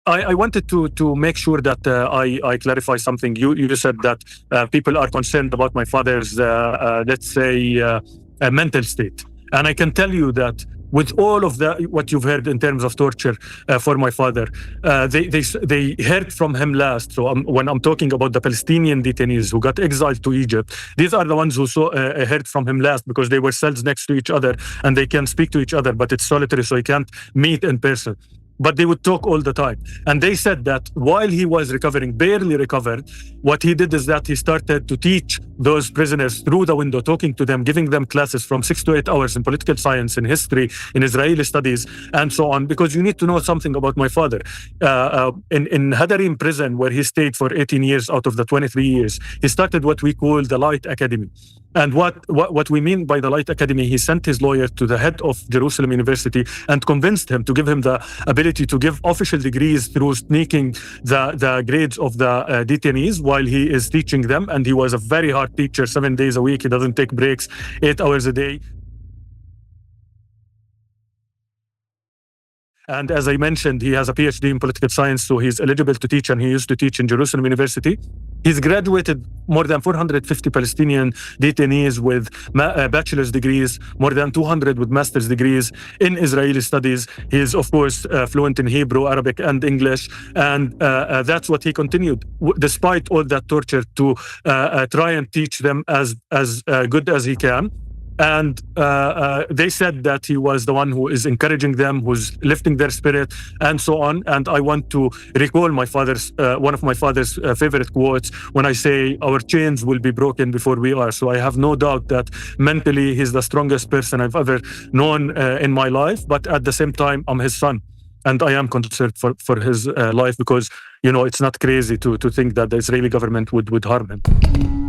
I wanted to make sure that I clarify something. You said that people are concerned about my father's, let's say, mental state. And I can tell you that with all of what you've heard in terms of torture for my father, they heard from him last. So when I'm talking about the Palestinian detainees who got exiled to Egypt, these are the ones who heard from him last, because they were cells next to each other and they can speak to each other, but it's solitary, so you can't meet in person. But they would talk all the time. And they said that while he was recovering, barely recovered, what he did is that he started to teach those prisoners through the window, talking to them, giving them classes from 6 to 8 hours in political science, in history, in Israeli studies, and so on. Because you need to know something about my father. In Hadarim prison, where he stayed for 18 years out of the 23 years, he started what we call the Light Academy. And what we mean by the Light Academy, he sent his lawyer to the head of Jerusalem University and convinced him to give him the ability to give official degrees through sneaking the grades of the detainees while he is teaching them. And he was a very hard teacher, 7 days a week. He doesn't take breaks, 8 hours a day. And as I mentioned, he has a PhD in political science, so he's eligible to teach, and he used to teach in Jerusalem University. He's graduated more than 450 Palestinian detainees with bachelor's degrees, more than 200 with master's degrees in Israeli studies. He is, of course, fluent in Hebrew, Arabic, and English. And that's what he continued, despite all that torture, to try and teach them as good as he can. And they said that he was the one who is encouraging them, who's lifting their spirit, and so on. And I want to recall my father's one of my father's favorite quotes when I say, "Our chains will be broken before we are." So I have no doubt that mentally he's the strongest person I've ever known in my life. But at the same time, I'm his son, and I am concerned for his life, because it's not crazy to think that the Israeli government would harm him.